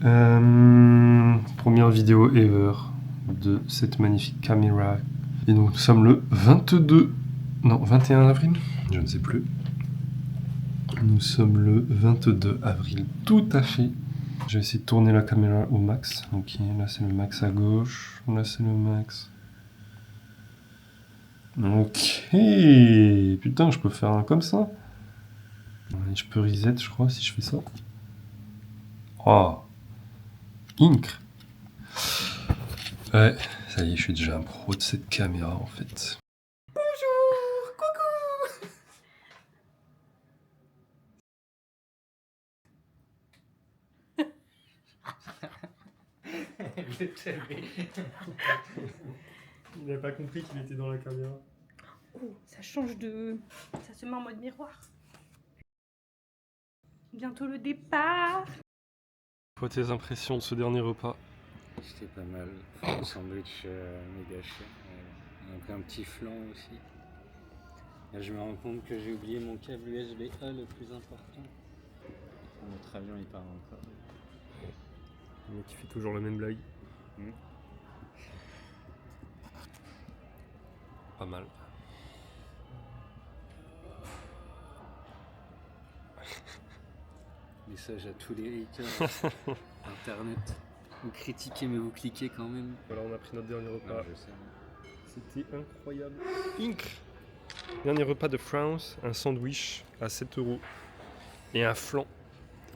Première vidéo ever de cette magnifique caméra. Et donc nous sommes le 21 avril, je ne sais plus. Nous sommes le 22 avril, tout à fait. Je vais essayer de tourner la caméra au max. Ok, là c'est le max à gauche, là c'est le max. Ok, putain, je peux faire un comme ça. Je peux reset, je crois, si je fais ça. Oh, Incre. Ouais, ça y est, je suis déjà un pro de cette caméra en fait. Bonjour, coucou. Il n'a pas compris qu'il était dans la caméra. Oh, ça change de... Ça se met en mode miroir. Bientôt le départ. Quoi tes impressions de ce dernier repas? C'était pas mal. Un sandwich méga cher. On a pris un petit flan aussi. Là, je me rends compte que j'ai oublié mon câble USB-A le plus important. Notre avion il part encore. Le mec qui fait toujours la même blague. Pas mal. Message à tous les haters. Internet. Vous critiquez mais vous cliquez quand même. Voilà, on a pris notre dernier repas. Non, je sais. C'était incroyable. Incre. Dernier repas de France, un sandwich à 7 € et un flan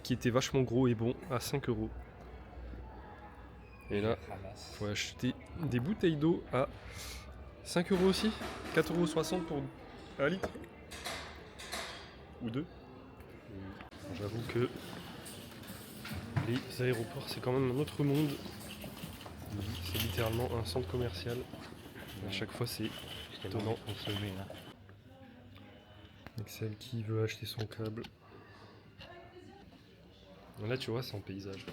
qui était vachement gros et bon à 5 €. Et là, faut acheter des bouteilles d'eau à 5 € aussi, 4,60 € pour 1 litre ou 2. J'avoue que les aéroports c'est quand même un autre monde. C'est littéralement un centre commercial. À chaque fois c'est étonnant. Avec celle qui veut acheter son câble. Là tu vois c'est en paysage.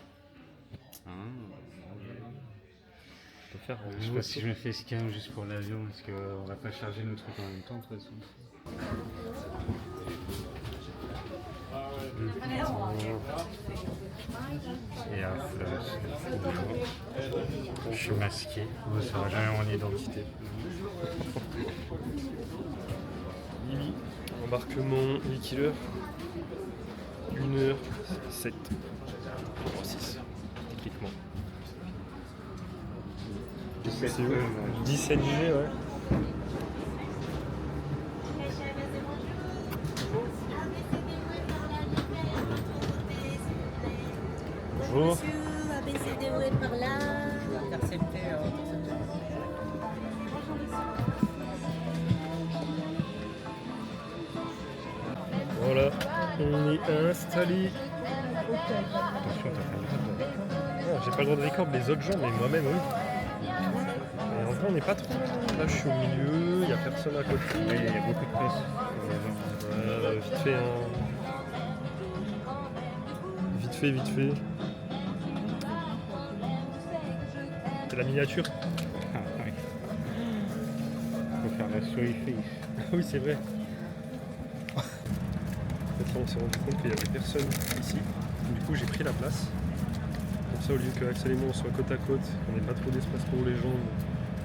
Je peux faire Je sais pas si je me fais scan juste pour l'avion parce qu'on va pas charger nos trucs en même temps de toute façon. Et un flash. Je suis masqué. On ne saura jamais mon identité. Lily, embarquement 8 kg, 1h07, 6 techniquement. 17 G, ouais. Bonjour. ABCDO est par là. Intercepté. Voilà, on est installé. Attention, t'as fait une photo. J'ai pas le droit de record les autres gens, mais moi-même, oui. Et en vrai, on n'est pas trop. Là, je suis au milieu, il n'y a personne à côté. Oui, il y a beaucoup de presse. Vite fait, hein. Vite fait. C'est la miniature. Ah, oui. Faut faire la story face. Ah oui, c'est vrai. En fait, là, on s'est rendu compte qu'il n'y avait personne ici. Du coup, j'ai pris la place. Comme ça, au lieu que Axel et moi on soit côte à côte, qu'on n'ait pas trop d'espace pour les jambes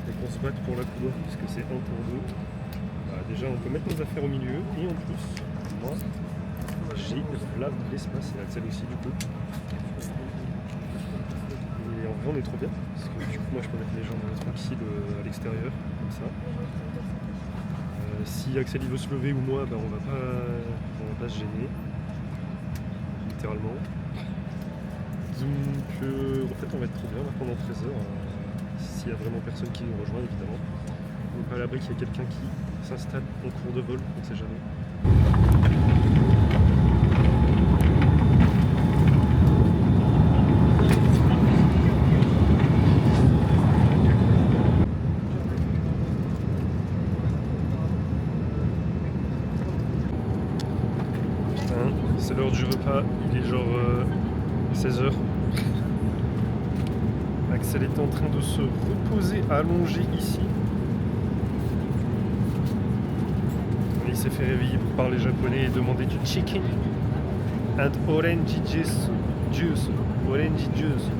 et qu'on se batte pour la couloir, puisque c'est 1 pour 2. Bah, déjà, on peut mettre nos affaires au milieu. Et en plus, moi, j'ai là de l'espace. Et Axel aussi, du coup. Et en vrai, on est trop bien. Parce que du coup, moi, je peux mettre les jambes tranquilles à l'extérieur, comme ça. Si Axel il veut se lever ou moi, bah, on va pas se gêner, littéralement. Donc en fait on va être trop bien là pendant 13 heures, s'il y a vraiment personne qui nous rejoint évidemment. Donc à l'abri qu'il y ait quelqu'un qui s'installe en cours de vol, on ne sait jamais. C'est l'heure du repas, il est genre 16 h. Axel est en train de se reposer allongé ici. Il s'est fait réveiller pour parler japonais et demander du chicken and orange juice. Orange juice.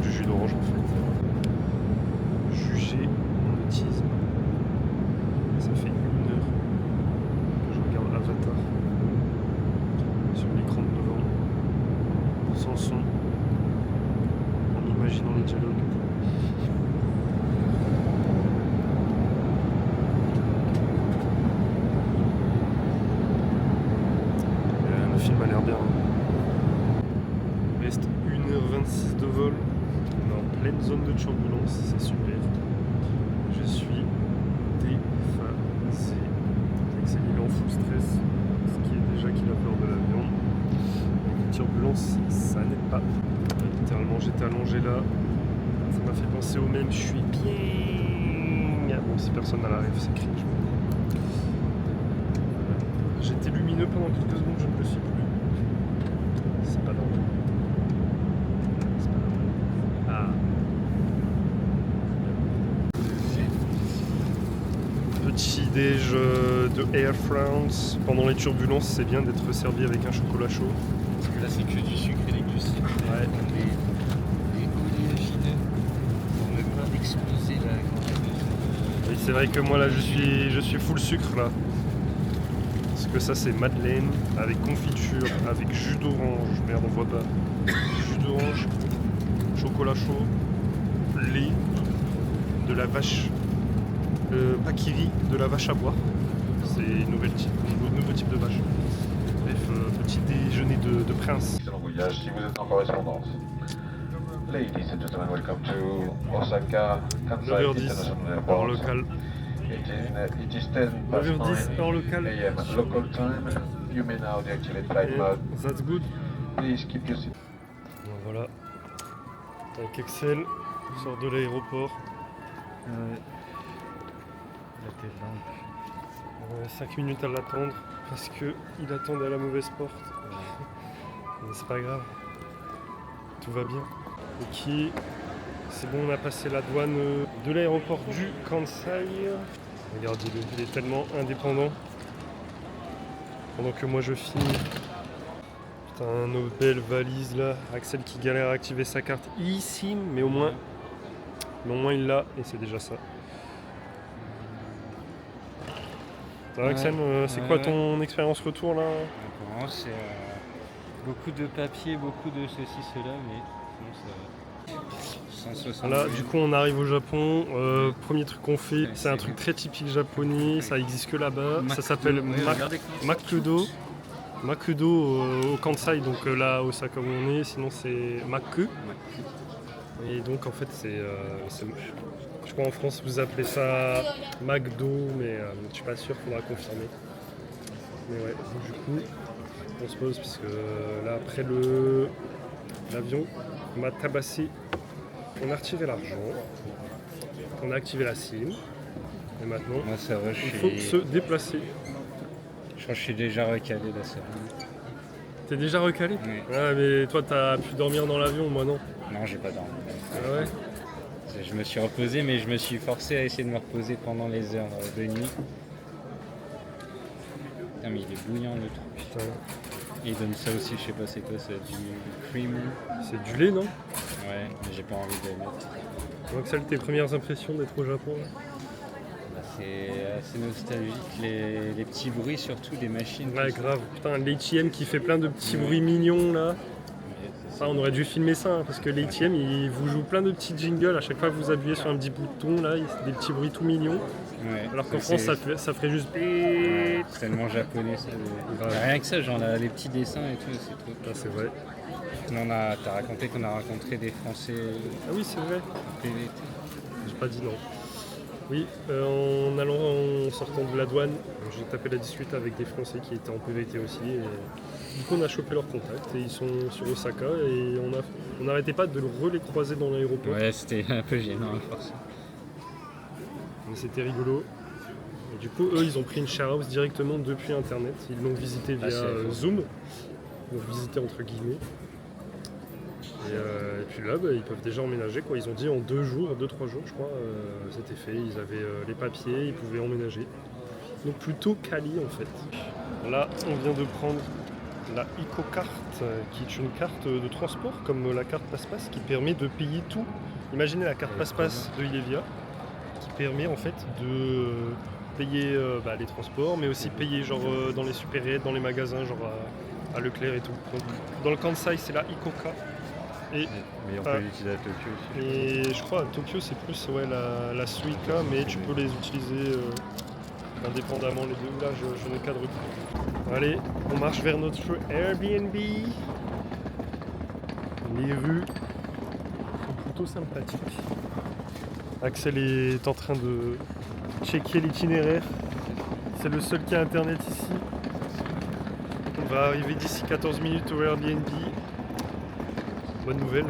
Du jus d'orange en fait. Jugez mon autisme. Ça fait 1 heure que je regarde Avatar sur l'écran de devant, sans son, en imaginant les dialogues. Le film a l'air bien. Il reste 1h26 de vol. On est en pleine zone de turbulence, c'est super. Je suis déphasé. Axel il est en full stress, ce qui est déjà qu'il a peur de l'avion. Les turbulences, ça n'aide pas. Littéralement, j'étais allongé là. Ça m'a fait penser au même. Je suis bien. Bon, si personne n'a la rêve, c'est cringe. J'étais lumineux pendant quelques secondes, je ne le suis plus. C'est pas normal. C'est pas normal. Ah. Petit déj de Air France. Pendant les turbulences, c'est bien d'être servi avec un chocolat chaud. Parce que là, c'est que du sucre et des glucides. Ouais. Des oléagineux pour ne pas exploser la Oui, c'est vrai que moi là, je suis full sucre là. Parce que ça, c'est madeleine avec confiture, avec jus d'orange. Merde, on voit pas. Jus d'orange, chocolat chaud, lait de la vache. Pakiri de la vache à bois. C'est nouveau type de vache. Bref, petit déjeuner de prince. Excellent voyage si vous êtes en correspondance. Ladies and gentlemen, welcome to Osaka Kansai 9h10 International heure Airport. locale. It is 10 past 9 9h10 heure locale. a.m. local time. You may now deactivate flight mode. That's good. Please keep your seat. Bon, voilà. Avec Excel, on sort de l'aéroport. Ouais. Là, t'es lent. 5 minutes à l'attendre parce qu'il attendait à la mauvaise porte. Mais c'est pas grave. Tout va bien. Ok. C'est bon, on a passé la douane de l'aéroport du Kansai. Regardez-le, il est tellement indépendant. Pendant que moi je finis. Putain, nos belles valises là. Axel qui galère à activer sa carte eSIM, mais au moins il l'a et c'est déjà ça. Ça va, Axel, c'est quoi ton expérience retour là? Pour moi, c'est beaucoup de papier, beaucoup de ceci, cela, mais sinon ça va. 160. Voilà, du coup on arrive au Japon. Premier truc qu'on fait, c'est un truc très typique japonais, ça existe que là-bas. Ça s'appelle Makudo. Makudo au Kansai, donc là au Osaka où on est, sinon c'est Maku. Et donc en fait c'est je crois en France vous appelez ça McDo, mais je suis pas sûr, faudra confirmer. Mais ouais, du coup on se pose parce que là après l'avion on m'a tabassé, on a retiré l'argent, on a activé la SIM et maintenant Moi, ça va, il faut se déplacer. Je crois que je suis déjà recalé là, c'est bon. T'es déjà recalé? Oui. Ouais, mais toi t'as pu dormir dans l'avion, moi non. Non, j'ai pas dormi. Ah ouais? Je me suis reposé, mais je me suis forcé à essayer de me reposer pendant les heures de nuit. Putain, mais il est bouillant le truc. Putain, Et il donne ça aussi, je sais pas c'est quoi, c'est du cream. c'est du lait non? Ouais, mais j'ai pas envie de le mettre. Donc celle tes premières impressions d'être au Japon là? Bah, c'est assez nostalgique, les petits bruits surtout des machines. Ouais, tout ça. grave. Putain, l'ATM qui fait plein de petits bruits mignons là. Ça, on aurait dû filmer ça hein, parce que l'ATM il vous joue plein de petits jingles à chaque fois que vous appuyez sur un petit bouton là, des petits bruits tout mignons. Ouais, Alors qu'en c'est- France ça ferait juste. ouais, c'est tellement japonais ça. Grave. Rien que ça, genre les petits dessins et tout, c'est trop. Ah, c'est vrai. T'as raconté qu'on a rencontré des Français Ah oui, c'est vrai. en PVT. J'ai pas dit non. Oui, en sortant de la douane, j'ai tapé la discute avec des Français qui étaient en PVT aussi. Et du coup, on a chopé leur contact et ils sont sur Osaka et on n'arrêtait pas de les croiser dans l'aéroport. Ouais, c'était un peu gênant à force. Mais c'était rigolo. Et du coup, eux, ils ont pris une share house directement depuis Internet. Ils l'ont visité via c'est Zoom. Ils l'ont visité entre guillemets. Et puis là, ils peuvent déjà emménager. Quoi. Ils ont dit en 2 jours, 2-3 jours, je crois, c'était fait. Ils avaient les papiers, ils pouvaient emménager. Donc plutôt quali en fait. Là, on vient de prendre la EcoCart, qui est une carte de transport comme la carte Passe-Passe qui permet de payer tout. Imaginez la carte Passe-Passe de Illévia qui permet en fait de payer les transports, mais aussi payer genre dans les supérettes, dans les magasins, genre à Leclerc et tout. Donc dans le Kansai c'est la EcoCart. Et Mais on peut l'utiliser à Tokyo aussi. et je crois à Tokyo c'est plus la Suica, mais tu peux les utiliser indépendamment les deux. Là je ne cadre plus. Allez, on marche vers notre Airbnb. Les rues sont plutôt sympathiques. Axel est en train de checker l'itinéraire. C'est le seul qui a internet ici. On va arriver d'ici 14 minutes au Airbnb. Bonne nouvelle,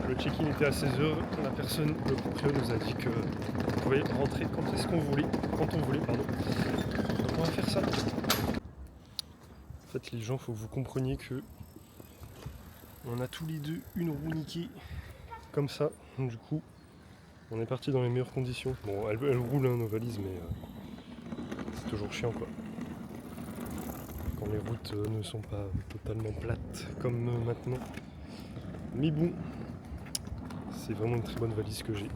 le check-in était à 16h. La personne, le propriétaire nous a dit que on pouvait rentrer quand on voulait. Donc on va faire ça. En fait les gens, faut que vous compreniez que on a tous les deux une roue niquée comme ça. Donc, du coup on est parti dans les meilleures conditions. Bon elle roule nos valises, mais c'est toujours chiant quoi. Quand les routes ne sont pas totalement plates comme maintenant. Mais bon, c'est vraiment une très bonne valise que j'ai.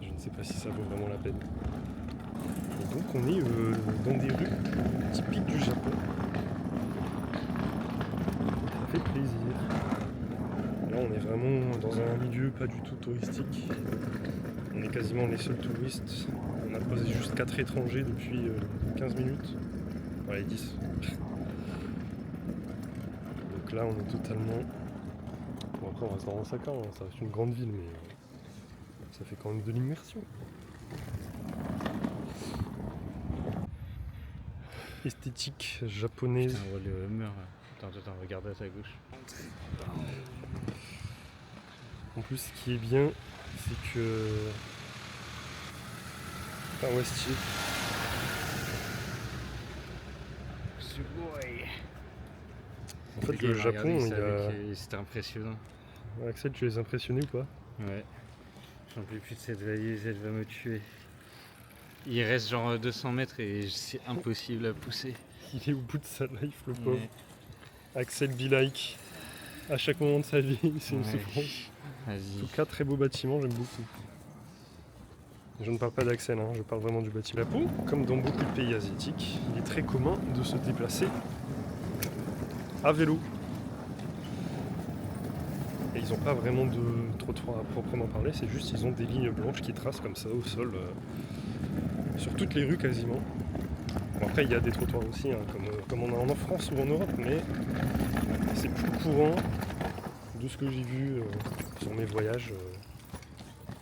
Je ne sais pas si ça vaut vraiment la peine. Et donc on est dans des rues typiques du Japon. Ça fait plaisir. Là on est vraiment dans un milieu pas du tout touristique. On est quasiment les seuls touristes. On a posé juste 4 étrangers depuis 15 minutes. Allez, 10. Donc là on est totalement... Bon après on reste dans Osaka, hein. Ça reste une grande ville, mais ça fait quand même de l'immersion. Esthétique japonaise. Putain, on voit le mur. Attends, regarde à ta gauche. En plus ce qui est bien, c'est que... Enfin ouais, stylé. En fait le Japon, il a... C'était impressionnant. Axel, tu les as impressionnés ou pas? Ouais. J'en peux plus de cette valise, elle va me tuer. Il reste genre 200 mètres et c'est impossible à pousser. Il est au bout de sa life, le pauvre. Ouais. Axel be like. À chaque moment de sa vie, c'est une souffrance. En Vas-y. tout cas, très beau bâtiment, j'aime beaucoup. Je ne parle pas d'Axel, hein, je parle vraiment du bâtiment. Japon, comme dans beaucoup de pays asiatiques, il est très commun de se déplacer à vélo. Et ils n'ont pas vraiment de trottoir à proprement parler, c'est juste ils ont des lignes blanches qui tracent comme ça au sol, sur toutes les rues quasiment. Bon, après il y a des trottoirs aussi, hein, comme on a en France ou en Europe, mais c'est plus courant de ce que j'ai vu sur mes voyages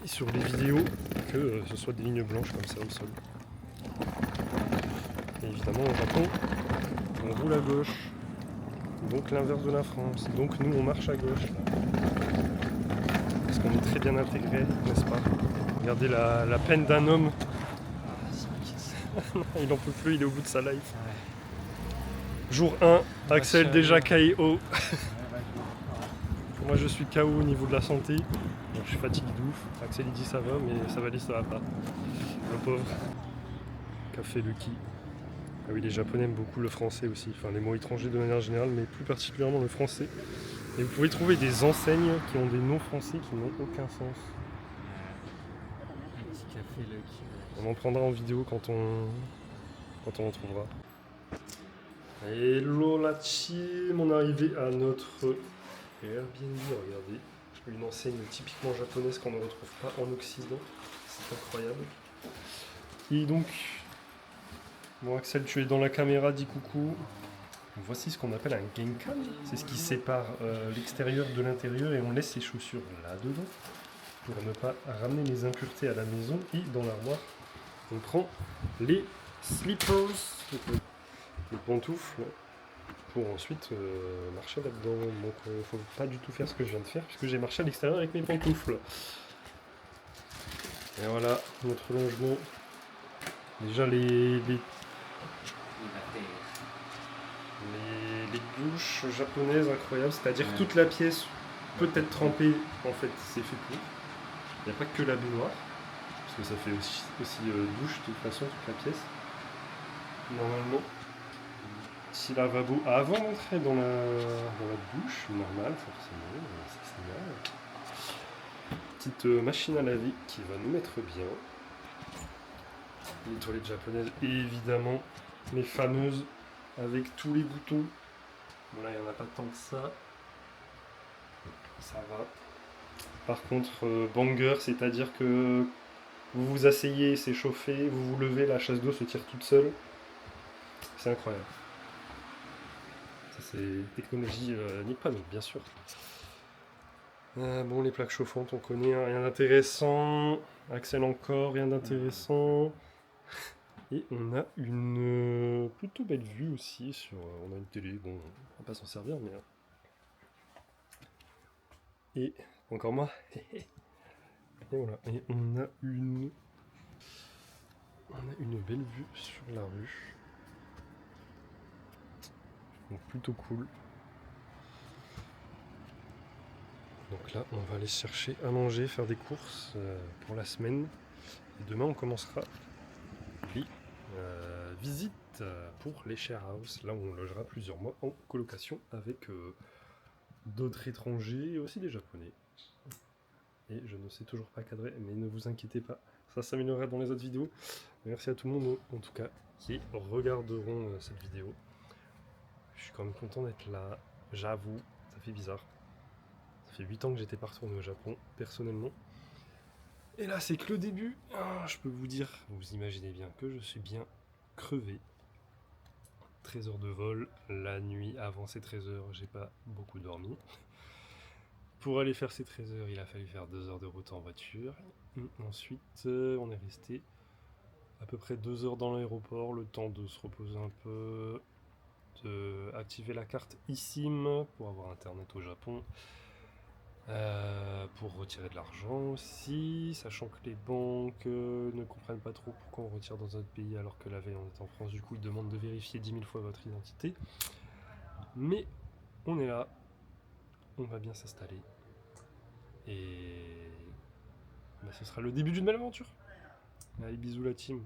et sur les vidéos que ce soit des lignes blanches comme ça au sol. Et évidemment au Japon, on roule à gauche. Donc l'inverse de la France. Donc nous on marche à gauche. Parce qu'on est très bien intégrés, n'est-ce pas? Regardez la peine d'un homme. Il n'en peut plus, il est au bout de sa life. Ouais. Jour 1, Axel déjà KO. Moi je suis KO au niveau de la santé. Donc, je suis fatigué de ouf. Axel il dit ça va, mais sa valise ça va pas. Le pauvre. Café Lucky. Ah oui, les Japonais aiment beaucoup le français aussi, enfin les mots étrangers de manière générale, mais plus particulièrement le français. Et vous pouvez trouver des enseignes qui ont des noms français qui n'ont aucun sens. Un petit café Lucky. On en prendra en vidéo quand on en trouvera. Hello la team, on est arrivé à notre Airbnb, regardez. Une enseigne typiquement japonaise qu'on ne retrouve pas en Occident. C'est incroyable. Et donc... Bon Axel, tu es dans la caméra, dis coucou. Voici ce qu'on appelle un genkan. C'est ce qui sépare l'extérieur de l'intérieur et on laisse ses chaussures là-dedans pour ne pas ramener les impuretés à la maison. Et dans l'armoire, on prend les slippers, les pantoufles, pour ensuite marcher là-dedans. Donc il ne faut pas du tout faire ce que je viens de faire puisque j'ai marché à l'extérieur avec mes pantoufles. Et voilà, notre logement. Déjà les douches japonaises incroyables, c'est-à-dire toute la pièce peut être trempée, en fait c'est fait pour. Il n'y a pas que la baignoire, parce que ça fait aussi douche de toute façon, toute la pièce. Normalement. Petit lavabo avant d'entrer dans la douche, normal forcément, ça c'est normal. Petite machine à laver qui va nous mettre bien. Les toilettes japonaises, et évidemment les fameuses avec tous les boutons. Bon là il n'y en a pas tant que ça. Ça va. Par contre, banger, c'est-à-dire que vous vous asseyez, c'est chauffé, vous vous levez, la chasse d'eau se tire toute seule. C'est incroyable. Ça c'est technologie nippone, bien sûr. Bon, les plaques chauffantes, on connaît, hein, rien d'intéressant. Axel encore, rien d'intéressant. Et on a une plutôt belle vue aussi sur. On a une télé, bon, on va pas s'en servir, mais. Et encore moi. Et voilà. Et on a une belle vue sur la rue. Donc plutôt cool. Donc là, on va aller chercher à manger, faire des courses pour la semaine. Et demain, on commencera puis visite pour les share house, là où on logera plusieurs mois en colocation avec d'autres étrangers et aussi des japonais. Et je ne sais toujours pas cadrer, mais ne vous inquiétez pas, ça s'améliorera dans les autres vidéos. Merci à tout le monde, en tout cas, qui regarderont cette vidéo. Je suis quand même content d'être là, j'avoue, ça fait bizarre. Ça fait 8 ans que j'étais pas retourné au Japon, personnellement. Et là, c'est que le début. Je peux vous dire, vous imaginez bien que je suis bien crevé. 13 heures de vol. La nuit, avant ces 13 heures, j'ai pas beaucoup dormi. Pour aller faire ces 13 heures, il a fallu faire 2 heures de route en voiture. Ensuite, on est resté à peu près 2 heures dans l'aéroport, le temps de se reposer un peu, d'activer la carte eSIM pour avoir internet au Japon. Pour retirer de l'argent aussi, sachant que les banques ne comprennent pas trop pourquoi on retire dans un autre pays alors que la veille on est en France, du coup ils demandent de vérifier 10 000 fois votre identité. Mais on est là, on va bien s'installer et ce sera le début d'une belle aventure. Allez, bisous la team.